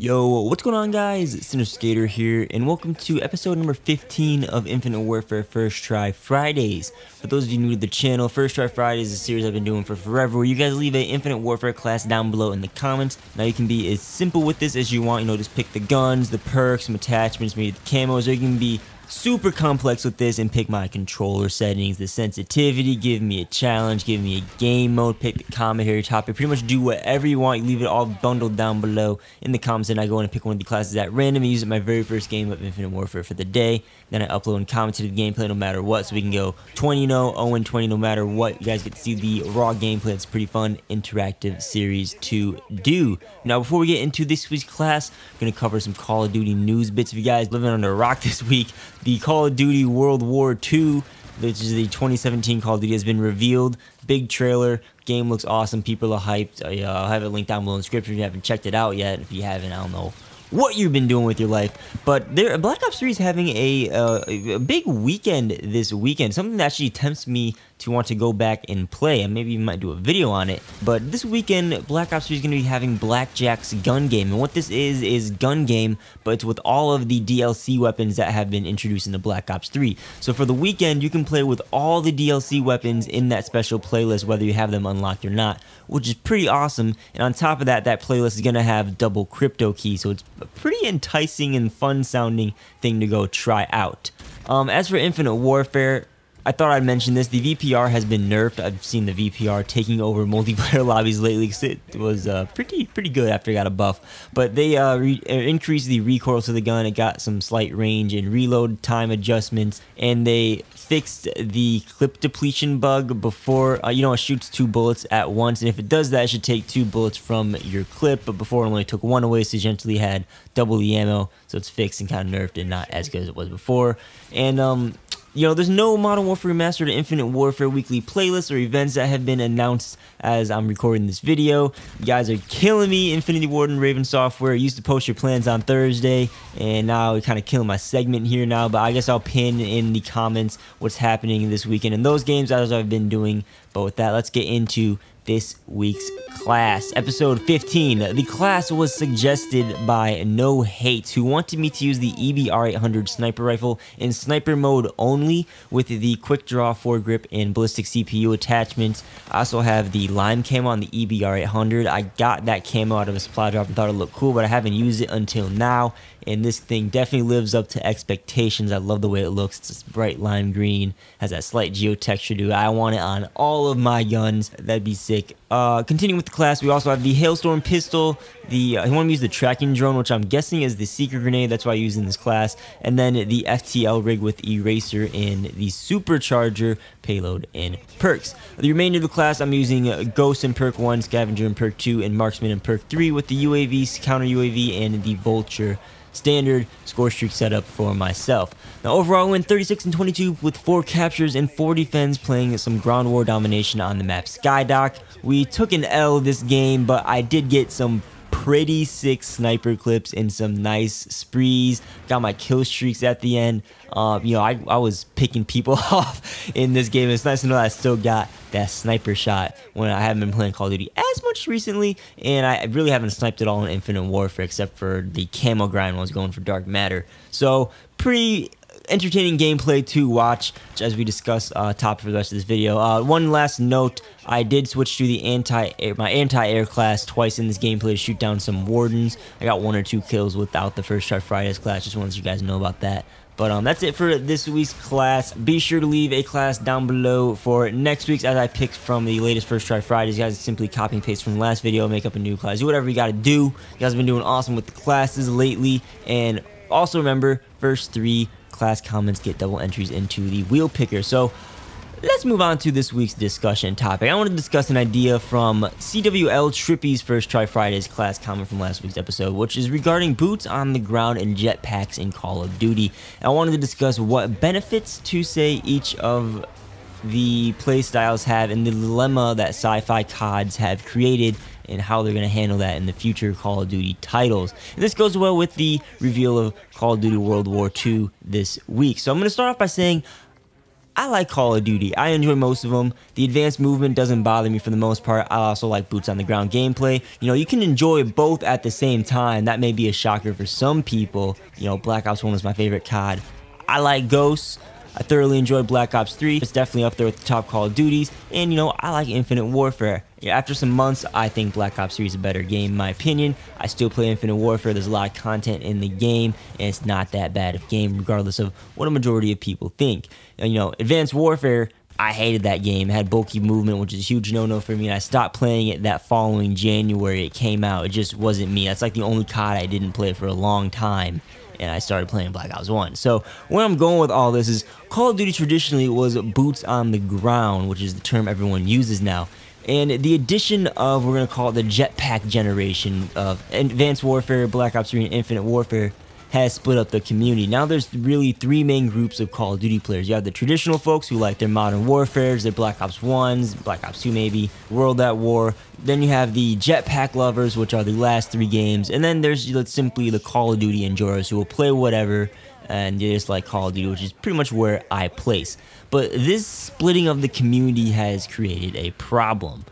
Yo, what's going on guys? It's Center Skater here, and welcome to episode number 15 of Infinite Warfare First Try Fridays. For those of you new to the channel, First Try Fridays is a series I've been doing for forever, where you guys leave a Infinite Warfare class down below in the comments. Now you can be as simple with this as you want, just pick the guns, the perks, some attachments, maybe the camos, or you can be super complex with this and pick my controller settings, the sensitivity, give me a challenge, give me a game mode, pick the commentary topic, pretty much do whatever you want. You leave it all bundled down below in the comments, and I go in and pick one of the classes at random and use it my very first game of Infinite Warfare for the day. Then I upload and comment to the gameplay no matter what, so we can go 20-0, 0-20 no matter what. You guys get to see the raw gameplay. It's a pretty fun interactive series to do. Now before we get into this week's class, I'm going to cover some Call of Duty news bits. If you guys living under a rock this week, the Call of Duty World War II, which is the 2017 Call of Duty, has been revealed. Big trailer. Game looks awesome. People are hyped. I'll have it linked down below in the description if you haven't checked it out yet. If you haven't, I don't know what you've been doing with your life. But Black Ops 3 is having a big weekend this weekend. Something that actually tempts me to want to go back and play, and maybe even might do a video on it. But this weekend, Black Ops 3 is going to be having Blackjack's gun game, and what this is gun game, but it's with all of the DLC weapons that have been introduced into Black Ops 3. So for the weekend, you can play with all the DLC weapons in that special playlist, whether you have them unlocked or not, which is pretty awesome. And on top of that, that playlist is going to have double crypto key, so it's a pretty enticing and fun sounding thing to go try out. As for Infinite Warfare, I thought I'd mention this. The VPR has been nerfed. I've seen the VPR taking over multiplayer lobbies lately because it was pretty good after it got a buff. But they increased the recoil to the gun. It got some slight range and reload time adjustments, and they fixed the clip depletion bug before. It shoots 2 bullets at once, and if it does that, it should take 2 bullets from your clip. But before, it only took 1 away, so you essentially had double the ammo. So it's fixed and kind of nerfed and not as good as it was before. And there's no Modern Warfare Remastered or Infinite Warfare weekly playlists or events that have been announced as I'm recording this video. You guys are killing me, Infinity Ward and Raven Software. You used to post your plans on Thursday, and now you're kind of killing my segment here now, but I guess I'll pin in the comments what's happening this weekend in those games as I've been doing. But with that, let's get into this week's class. Episode 15. The class was suggested by No Hate, who wanted me to use the EBR-800 Sniper Rifle in sniper mode only with the quick draw foregrip and ballistic CPU attachments. I also have the lime camo on the EBR-800. I got that camo out of a supply drop and thought it looked cool, but I haven't used it until now, and this thing definitely lives up to expectations. I love the way it looks. It's this bright lime green, has that slight geotexture to it. I want it on all of my guns. That'd be sick. Continuing with the class, we also have the Hailstorm pistol. I want to use the tracking drone, which I'm guessing is the secret grenade. That's why I use in this class. And then the FTL rig with eraser and the supercharger payload and perks. The remainder of the class, I'm using Ghost in perk 1, Scavenger in perk 2, and Marksman in perk 3 with the UAV, counter UAV, and the Vulture standard score streak setup for myself. Now overall, I went 36-22 with 4 captures and 4 defends, playing some ground war domination on the map Skydock. We took an L this game, but I did get some pretty sick sniper clips and some nice sprees. Got my kill streaks at the end. I was picking people off in this game. It's nice to know that I still got that sniper shot when I haven't been playing Call of Duty as much recently, and I really haven't sniped at all in Infinite Warfare except for the camo grind when I was going for Dark Matter. So pretty entertaining gameplay to watch as we discuss top for the rest of this video. One last note, I did switch to the my anti-air class twice in this gameplay to shoot down some wardens. I got 1 or 2 kills without the First Try Fridays class. Just wanted to let you guys know about that. But that's it for this week's class. Be sure to leave a class down below for next week's, as I picked from the latest First Try Fridays. You guys simply copy and paste from the last video, make up a new class. Do whatever you got to do. You guys have been doing awesome with the classes lately. And also remember, first 3 class comments get double entries into the wheel picker. So let's move on to this week's discussion topic. I want to discuss an idea from CWL Trippy's First Try Fridays class comment from last week's episode, which is regarding boots on the ground and jetpacks in Call of Duty. I wanted to discuss what benefits to say each of the playstyles have and the dilemma that sci-fi CODs have created and how they're going to handle that in the future Call of Duty titles. And this goes well with the reveal of Call of Duty World War II this week. So I'm going to start off by saying I like Call of Duty. I enjoy most of them. The advanced movement doesn't bother me for the most part. I also like boots on the ground gameplay. You know, you can enjoy both at the same time. That may be a shocker for some people. You know, Black Ops 1 was my favorite COD. I like Ghosts. I thoroughly enjoyed Black Ops 3. It's definitely up there with the top Call of Duties. And, you know, I like Infinite Warfare. Yeah, after some months, I think Black Ops 3 is a better game, in my opinion. I still play Infinite Warfare. There's a lot of content in the game, and it's not that bad of a game, regardless of what a majority of people think. And, you know, Advanced Warfare, I hated that game. It had bulky movement, which is a huge no-no for me, and I stopped playing it that following January it came out. It just wasn't me. That's like the only COD I didn't play for a long time. And I started playing Black Ops 1. So where I'm going with all this is Call of Duty traditionally was boots on the ground, which is the term everyone uses now. And the addition of, we're going to call it the Jetpack generation of Advanced Warfare, Black Ops 3, and Infinite Warfare has split up the community. Now there's really three main groups of Call of Duty players. You have the traditional folks who like their Modern Warfares, their Black Ops 1s, Black Ops 2 maybe, World at War. Then you have the Jetpack lovers, which are the last three games. And then there's simply the Call of Duty enjoyers who will play whatever and they just like Call of Duty, which is pretty much where I place. But this splitting of the community has created a problem.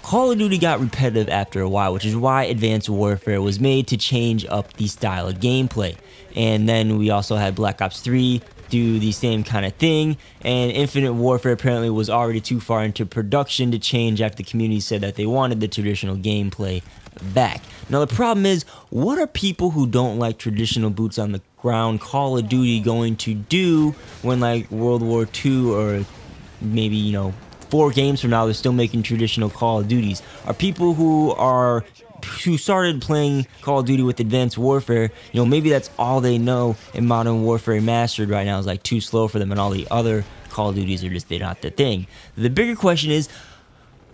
Call of Duty got repetitive after a while, which is why Advanced Warfare was made to change up the style of gameplay. And then we also had Black Ops 3 do the same kind of thing, and Infinite Warfare apparently was already too far into production to change after the community said that they wanted the traditional gameplay back. Now the problem is, what are people who don't like traditional boots on the ground Call of Duty going to do when like World War II or maybe, you know, 4 games from now they're still making traditional Call of Duties? Are people who started playing Call of Duty with Advanced Warfare, you know, maybe that's all they know, and Modern Warfare Mastered right now is like too slow for them, and all the other Call of Duties are just, they're not the thing. The bigger question is,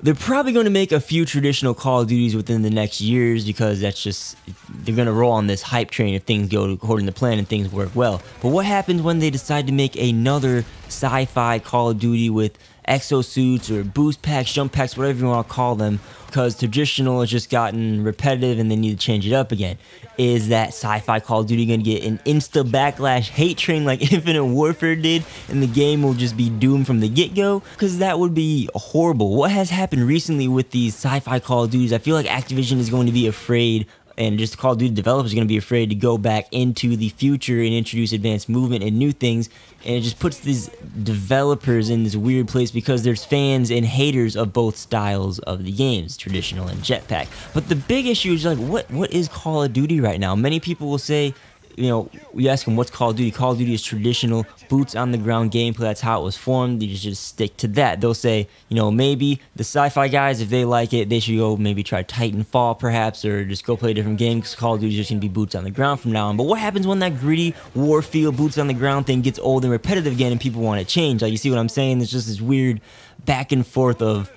they're probably going to make a few traditional Call of Duties within the next years, because that's just, they're going to roll on this hype train if things go according to plan and things work well. But what happens when they decide to make another sci-fi Call of Duty with exosuits or boost packs, jump packs, whatever you want to call them, because traditional has just gotten repetitive and they need to change it up again? Is that sci-fi Call of Duty going to get an insta backlash hate train like Infinite Warfare did, and the game will just be doomed from the get-go? Because that would be horrible. What has happened recently with these sci-fi Call of Duties, I feel like Activision is going to be afraid, and just Call of Duty developers are going to be afraid to go back into the future and introduce advanced movement and new things, and it just puts these developers in this weird place because there's fans and haters of both styles of the games, traditional and Jetpack. But the big issue is like, what is Call of Duty right now? Many people will say, you know, we ask them, what's Call of Duty? Call of Duty is traditional, boots on the ground gameplay. That's how it was formed. You just stick to that. They'll say, you know, maybe the sci-fi guys, if they like it, they should go maybe try Titanfall perhaps, or just go play a different game, because Call of Duty is just going to be boots on the ground from now on. But what happens when that gritty war field, boots on the ground thing gets old and repetitive again and people want to change? Like, you see what I'm saying? It's just this weird back and forth of,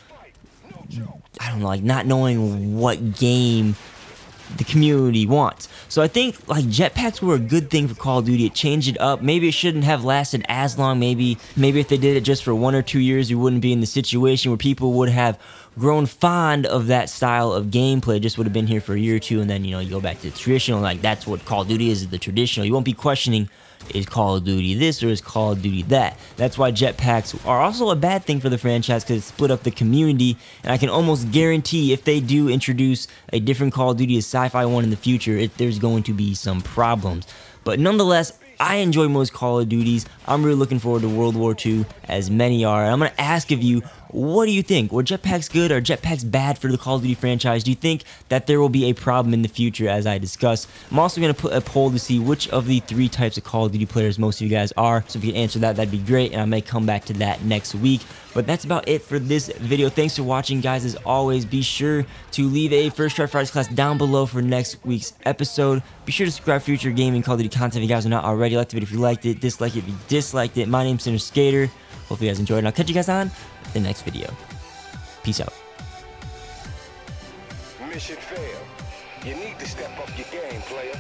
I don't know, like not knowing what game the community wants. So I think like jetpacks were a good thing for Call of Duty. It changed it up. Maybe it shouldn't have lasted as long. Maybe if they did it just for 1 or 2 years, we wouldn't be in the situation where people would have grown fond of that style of gameplay. It just would have been here for a year or two, and then, you know, you go back to the traditional. Like, that's what Call of Duty is the traditional. You won't be questioning, is Call of Duty this or is Call of Duty that? That's why jetpacks are also a bad thing for the franchise, because it split up the community, and I can almost guarantee if they do introduce a different Call of Duty, a sci-fi one in the future, there's going to be some problems. But nonetheless, I enjoy most Call of Duties. I'm really looking forward to World War II, as many are. And I'm going to ask of you, what do you think? Were jetpacks good? Are jetpacks bad for the Call of Duty franchise? Do you think that there will be a problem in the future, as I discussed? I'm also going to put a poll to see which of the 3 types of Call of Duty players most of you guys are. So if you can answer that, that'd be great, and I may come back to that next week. But that's about it for this video. Thanks for watching, guys. As always, be sure to leave a First Try Fridays class down below for next week's episode. Be sure to subscribe for future gaming Call of Duty content if you guys are not already. Like the video if you liked it, dislike it if you disliked it. My name's Center Skater. Hopefully you guys enjoyed, and I'll catch you guys on the next video. Peace out. Mission failed. You need to step up your game, player.